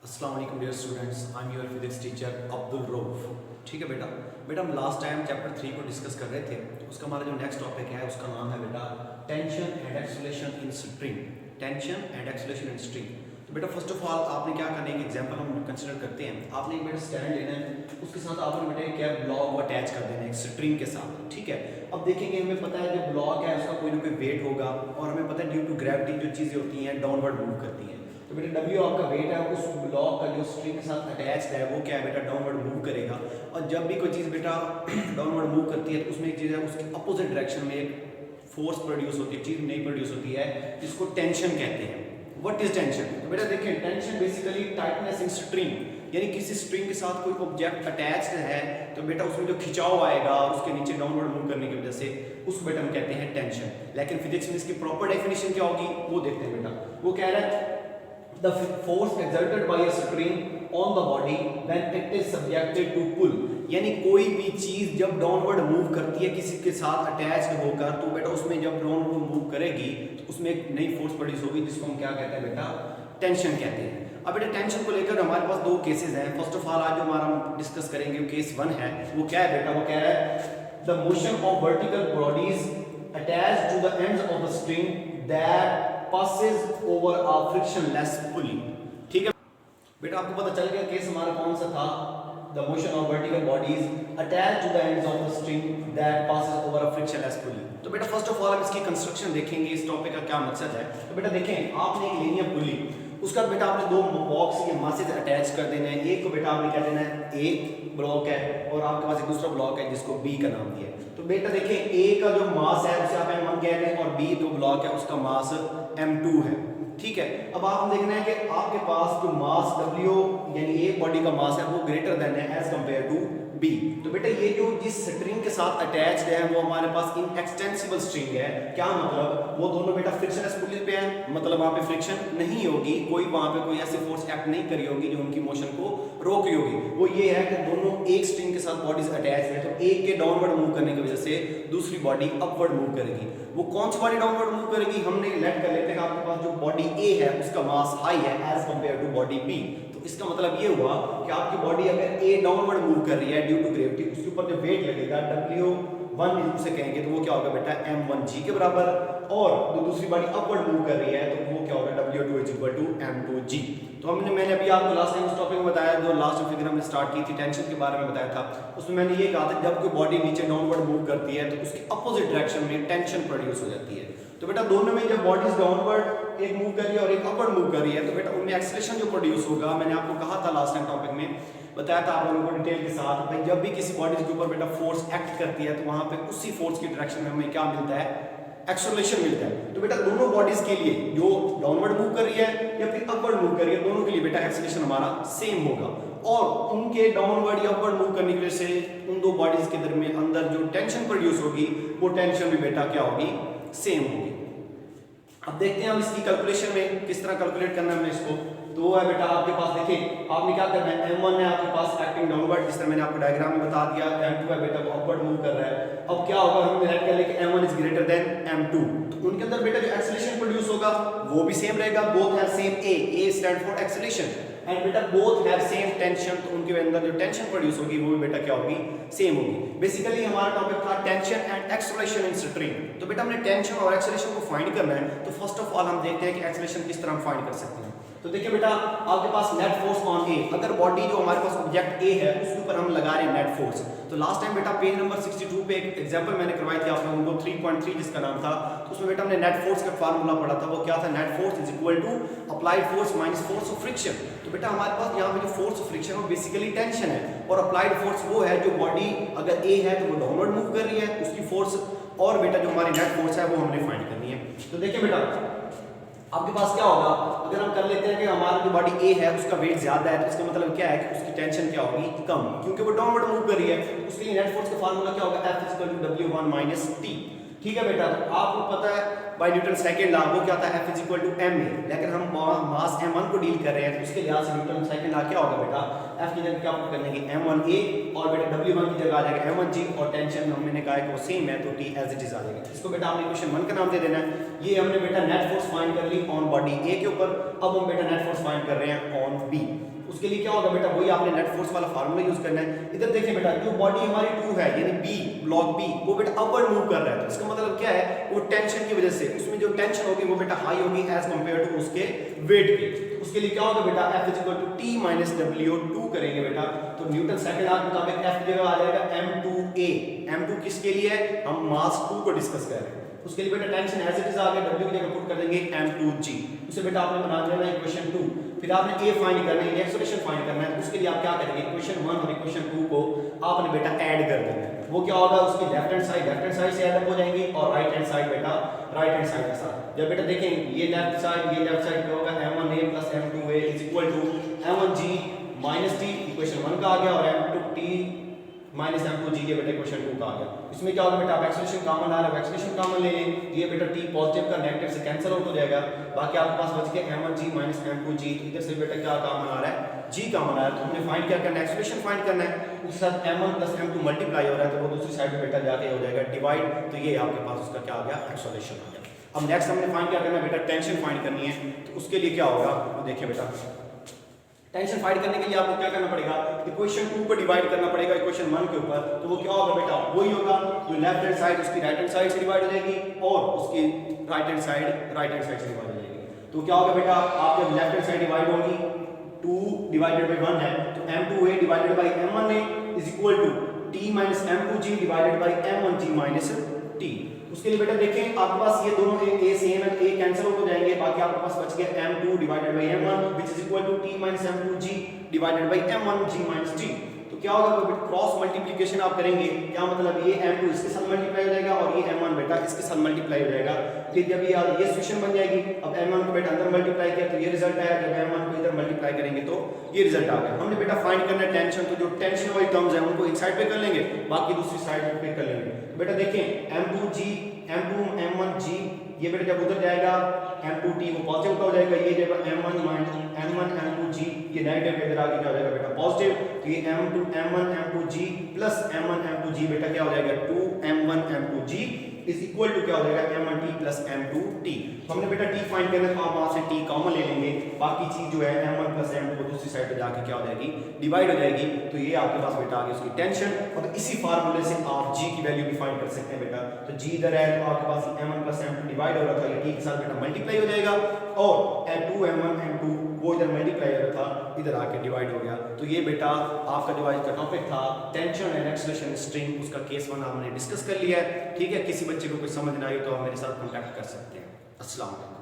अस्सलाम वालेकुम dear students, I am your physics teacher Abdul Rauf. ठीक है बेटा हम लास्ट टाइम चैप्टर 3 को डिस्कस कर रहे थे। उसका हमारा जो नेक्स्ट टॉपिक है उसका नाम है बेटा tension and acceleration in string. Tension and acceleration in string. तो बेटा फर्स्ट ऑफ ऑल आपने क्या करना है, एग्जांपल हम कंसिडर करते हैं। आपने एक बेटा स्टैंड लेना है, उसके साथ आपने बेटा क्या ब्लॉक को अटैच कर देना है एक स्ट्रिंग के साथ। ठीक है, अब देखेंगे हमें पता है जो ब्लॉक है उसका कोई ना कोई वेट होगा और हमें पता है ड्यू टू ग्रेविटी जो चीज़ें होती हैं डाउनवर्ड मूव करती हैं। तो बेटा W आपका वेट है, उस ब्लॉक का जो स्ट्रिंग के साथ अटैच्ड है वो क्या है बेटा डाउनवर्ड मूव करेगा। और जब भी कोई चीज़ बेटा डाउनवर्ड मूव करती है तो उसमें एक चीज़ है उसके अपोजिट डायरेक्शन में एक फोर्स प्रोड्यूस होती है, चीज़ नहीं प्रोड्यूस होती है, जिसको टेंशन कहते हैं। What is tension? तो बेटा देखिए tension basically tightness in string, यानी किसी स्ट्रिंग के साथ कोई ऑब्जेक्ट अटैच्ड है तो बेटा उसमें जो खिंचाव आएगा उसके नीचे डाउनवर्ड मूव करने की वजह से उसको बेटा हम कहते हैं टेंशन। लेकिन फिजिक्स में इसकी प्रॉपर डेफिनेशन क्या होगी वो देखते हैं बेटा। वो कह रहा है the force exerted by a string on the body when it is subjected to pull, यानी कोई भी चीज जब डाउनवर्ड मूव करती है किसी के साथ अटैच्ड होकर तो बेटा उसमें जब डाउनवर्ड मूव करेगी तो उसमें एक नई फोर्स प्रोड्यूस होगी जिसको हम क्या कहते हैं बेटा टेंशन कहते हैं। अब बेटा टेंशन को लेकर हमारे पास दो केसेस हैं। फर्स्ट ऑफ ऑल आज जो हमारा हम डिस्कस करेंगे केस 1 है, वो क्या है बेटा, वो कह रहा है the motion of vertical bodies attached to the ends of the string that passes over a frictionless pulley। ठीक है बेटा, आपको पता चल गया केस हमारा कौन सा था, the motion of vertical bodies attached to the ends of the string that passes over a frictionless pulley। तो बेटा फर्स्ट ऑफ ऑल हम इसकी कंस्ट्रक्शन देखेंगे, इस टॉपिक का क्या मकसद है। तो बेटा देखें, आपने एक लेनी है पुली, उसका बेटा आपने दो बॉक्स के मासेज अटैच कर देने हैं। एक को बेटा आपने क्या देना है, ए ब्लॉक है और आपके पास एक दूसरा ब्लॉक है जिसको बी का नाम दिया है। तो बेटा देखिए ए का जो मास है उसे आप m1 कह रहे हैं और बी जो ब्लॉक है उसका मास m2 है। ठीक है, अब आप देखना है कि आपके पास जो मास W यानी ए बॉडी का मास है वो ग्रेटर देन है एज कंपेयर टू बी। तो बेटा ये जो जिस स्ट्रिंग के साथ अटैच्ड है वो हमारे पास इनएक्सटेंसिबल स्ट्रिंग है। क्या मतलब, वो दोनों बेटा फ्रिक्शनलेस पुली पे हैं, मतलब वहां पे फ्रिक्शन नहीं होगी, कोई वहां पे कोई ऐसी फोर्स एक्ट नहीं करी होगी जो उनकी मोशन को रोक रही होगी। वो ये है कि दोनों एक स्ट्रिंग के साथ बॉडीज अटैच है तो एक के डाउनवर्ड मूव करने की वजह से दूसरी बॉडी अपवर्ड मूव करेगी। वो कौन सी बॉडी डाउनवर्ड मूव करेगी, हमने लेट कर लेते हैं आपके पास जो बॉडी ए है उसका मास हाई है as compare to body B. तो इसका मतलब ये हुआ कि आपकी बॉडी अगर ए डाउनवर्ड मूव कर रही है ड्यू टू ग्रेविटी, उसके ऊपर जो वेट लगेगा W1 उसे कहेंगे तो वो क्या होगा बेटा m1g के बराबर, और जो दूसरी बॉडी अपवर्ड मूव कर रही है तो वो क्या होगा W2 is equal to m2g। तो मैंने अभी आपको लास्ट टाइम उस टॉपिक में बताया, जो लास्ट फिगर हमने स्टार्ट की थी टेंशन के बारे में बताया था, उसमें मैंने ये कहा था जब कोई बॉडी नीचे डाउनवर्ड मूव करती है तो उसके अपोजिट डायरेक्शन में टेंशन प्रोड्यूस हो जाती है। तो बेटा दोनों में जब बॉडीज डाउनवर्ड एक मूव कर रही है और एक अपवर्ड मूव कर रही है तो बेटा उनमें एक्सेलरेशन जो प्रोड्यूस होगा, मैंने आपको कहा था लास्ट टाइम टॉपिक में बताया था आप लोगों को डिटेल के साथ, भाई जब भी किसी बॉडीज के ऊपर बेटा फोर्स एक्ट करती है तो वहां पे उसी फोर्स की डायरेक्शन में हमें क्या मिलता है, एक्सेलरेशन मिलता है। तो बेटा दोनों बॉडीज के लिए जो डाउनवर्ड मूव कर रही है या फिर अपवर्ड मूव कर रही है, दोनों के लिए बेटा एक्सेलरेशन हमारा सेम होगा और उनके डाउनवर्ड या अपवर्ड मूव करने की वजह से उन दो बॉडीज के दरमियान अंदर जो टेंशन प्रोड्यूस होगी वो टेंशन भी बेटा क्या होगी, सेम होगी। अब देखते हैं हम इसकी कैलकुलेशन में किस तरह कैलकुलेट करना है हमें इसको। तो है बेटा आपके पास देखिए आपने क्या करना है, m1 है आपके पास एक्टिंग डाउनवर्ड, जिस तरह मैंने आपको डायग्राम में बता दिया, m2 है बेटा वो अपवर्ड मूव कर रहा है। अब क्या होगा, हम लेट कर ले कि m1 is greater than m2, तो उनके अंदर बेटा जो एक्सेलरेशन प्रोड्यूस होगा वो भी सेम रहेगा, both have same a stand for acceleration and बेटा बोथ हैव सेम टेंशन, तो उनके अंदर जो टेंशन प्रोड्यूस होगी वो भी बेटा क्या होगी, सेम होगी। बेसिकली हमारा टॉपिक था tension and acceleration in string. तो बेटा हमने टेंशन और एक्सेलरेशन को फाइंड करना है, तो फर्स्ट ऑफ ऑल हम देखते हैं कि एक्सेलरेशन किस तरह हम फाइंड कर सकते हैं। तो देखिए बेटा आपके पास नेट फोर्स ऑन ए, अगर बॉडी जो हमारे पास ऑब्जेक्ट ए है उसके ऊपर हम लगा रहे हैं नेट फोर्स। तो लास्ट टाइम बेटा पेज नंबर 62 पे एक एग्जांपल मैंने करवाई थी आप लोगों को 3.3 जिसका नाम था, तो उसमें बेटा हमने नेट फोर्स का फार्मूला पढ़ा था। वो क्या था, net force is equal to applied force minus force of friction. तो बेटा हमारे पास यहाँ पे जो फोर्स ऑफ फ्रिक्शन वो बेसिकली टेंशन है और अप्लाइड फोर्स वो है जो बॉडी अगर ए है तो वो डाउनवर्ड मूव कर रही है उसकी फोर्स, और बेटा जो हमारी नेट फोर्स है वो हमने फाइंड करनी है। तो देखिए बेटा आपके पास क्या होगा, अगर हम कर लेते हैं कि हमारा जो बॉडी ए है उसका वेट ज्यादा है तो इसका मतलब क्या है कि उसकी टेंशन क्या होगी, कम, क्योंकि वो डाउनवर्ड मूव कर रही है। उसके लिए नेट फोर्स का फार्मूला क्या होगा, F equal to W1 minus T। ठीक है बेटा, तो आपको पता है बाय न्यूटन सेकंड लॉ वो क्या था, F is equal to ma, लेकिन हम मास m1 को डील कर रहे हैं तो उसके लिहाज से न्यूटन सेकंड लॉ क्या होगा बेटा, F की जगह क्या पुट करने की m1a और बेटा W1 की जगह आ जाएगा m1g और टेंशन हमने कहा है कि वो सेम है तो T एज इट इज आ जाएगा। इसको बेटा हमने इक्वेशन 1 का नाम दे देना है। ये हमने बेटा नेट फोर्स फाइंड कर ली ऑन बॉडी A के ऊपर, अब हम बेटा नेट फोर्स फाइंड कर रहे हैं ऑन B। उसके लिए क्या होगा बेटा, वही आपने नेट फोर्स वाला फार्मूला यूज करना है। इधर देखें बेटा, जो बॉडी हमारी 2 है यानी बी, ब्लॉक बी, वो बेटा अपवर्ड मूव कर रहा है, तो इसका मतलब क्या है, वो टेंशन की वजह से उसमें जो टेंशन होगी वो बेटा हाई होगी एज कंपेयर टू उसके वेट के। तो उसके लिए क्या होगा बेटा, F equal to T minus W2 करेंगे बेटा, तो न्यूटन सेकंड लॉ के मुताबिक F जगह आ जाएगा M2A। M2 किसके लिए है, हम मास 2 को डिस्कस कर रहे हैं। उसके लिए बेटा टेंशन एज इट इज आ गया, W की जगह पुट कर देंगे M2G। उसे बेटा आपने बना देना इक्वेशन 2, फिर आपने A फाइंड करना है, एक्सेलरेशन फाइंड करना है। तो उसके लिए आप क्या करेंगे, इक्वेशन 1 और इक्वेशन 2 को आपने बेटा ऐड कर देना है। वो क्या होगा, उसकी लेफ्ट हैंड साइड से ऐड अप हो जाएंगी और राइट हैंड साइड बेटा राइट हैंड साइड के साथ। जब बेटा देखें ये लेफ्ट साइड पे होगा M1A plus M2A is equal to M1G minus T, equation 1 का आ गया, और M2T माइनस M2G ये बेटा इक्वेशन 2 का आ गया। इसमें क्या होगा बेटा, आप एक्सेलरेशन कॉमन आ रहा है, एक्सेलरेशन कॉमन ले लें, ये बेटा T पॉजिटिव का नेगेटिव से कैंसिल आउट हो जाएगा, बाकी आपके पास बच गया M1G माइनस M2G। तो इधर से बेटा क्या कॉमन आ रहा है, G कॉमन आ रहा है। तो हमने फाइंड क्या करना है, एक्सेलरेशन फाइंड करना है, उसके साथ M1 प्लस M2 मल्टीप्लाई हो रहा है, तो वो दूसरी साइड पे बेटा जाके हो जाएगा डिवाइड, तो ये आपके पास उसका क्या आ गया, एक्सेलरेशन आ गया। अब नेक्स्ट हमने फाइंड क्या करना है बेटा, टेंशन फाइंड करनी है। तो उसके लिए क्या होगा, वो देखिए बेटा, टेंशन फाइंड करने के लिए आपको क्या करना पड़ेगा, इक्वेशन 2 को डिवाइड करना पड़ेगा इक्वेशन 1 के ऊपर। तो वो क्या होगा बेटा, वही होगा, जो लेफ्ट हैंड साइड उसकी राइट हैंड साइड से डिवाइड हो जाएगी और उसकी राइट हैंड साइड से डिवाइड हो जाएगी। तो क्या होगा बेटा, आप जब लेफ्ट हैंड साइड डिवाइड होगी, 2 डिवाइडेड बाय 1 है, तो M2A divided by M1A is equal to T minus M2G divided by M1G minus T। उसके लिए बेटा देखें, आपके पास ये दोनों A सेम है, A कैंसिल हो जाएंगे, बाकी आपके पास बच गया M2 divided by M1 which is equal to T minus M2G divided by M1G minus T। तो क्या होगा, क्रॉस मल्टीप्लिकेशन आप करेंगे, क्या मतलब, ये M2 इसके साथ मल्टीप्लाई हो जाएगा और ये M1 बेटा इसके साथ मल्टीप्लाई हो जाएगा। फिर जब ये सिचुएशन बन जाएगी, अब M1 को बेटा अंदर मल्टीप्लाई किया तो ये रिजल्ट आया, जब M1 को इधर मल्टीप्लाई करेंगे तो ये रिजल्ट आ गया। हमने बेटा फाइंड करना है टेंशन, तो जो टेंशन वाली टर्म्स है उनको एक साइड पे कर लेंगे, बाकी दूसरी साइड पे कर लेंगे। बेटा देखें, M2G M2 M1G ये बेटा जब उधर जाएगा M2T वो पॉजिटिव हो जाएगा, ये जब M1 M2G ये नेगेटिव इधर आगे क्या हो जाएगा बेटा पॉजिटिव, तो ये M2 M1 M2G plus M1 M2G बेटा क्या हो जाएगा 2M1 M2G is equal to क्या हो जाएगा M1T प्लस M2T। तो हमने बेटा T फाइंड करना है, तो आप वहां से T कॉमन ले लेंगे, बाकी चीज जो है M1 प्लस M2 वो दूसरी साइड पे जाके क्या हो जाएगी, डिवाइड हो जाएगी। तो ये आपके पास बेटा आ गई उसकी टेंशन, और इसी फार्मूले से आप G की वैल्यू भी फाइंड कर सकते हैं बेटा। तो G इधर है, तो आपके पास M1 प्लस M2 डिवाइड हो रहा था, ये T के साथ बेटा मल्टीप्लाई हो जाएगा, और M2 M2 वो इधर मल्टीप्लाई हो रहा था, इधर आके डिवाइड हो गया। तो ये बेटा आपका जो आज का टॉपिक था टेंशन एंड एक्सेलरेशन स्ट्रिंग, उसका केस 1 हमने डिस्कस कर लिया है। ठीक है, किसी बच्चे को कोई समझ ना आई तो आप मेरे साथ कॉन्टैक्ट कर सकते हैं। अस्सलाम वालेकुम।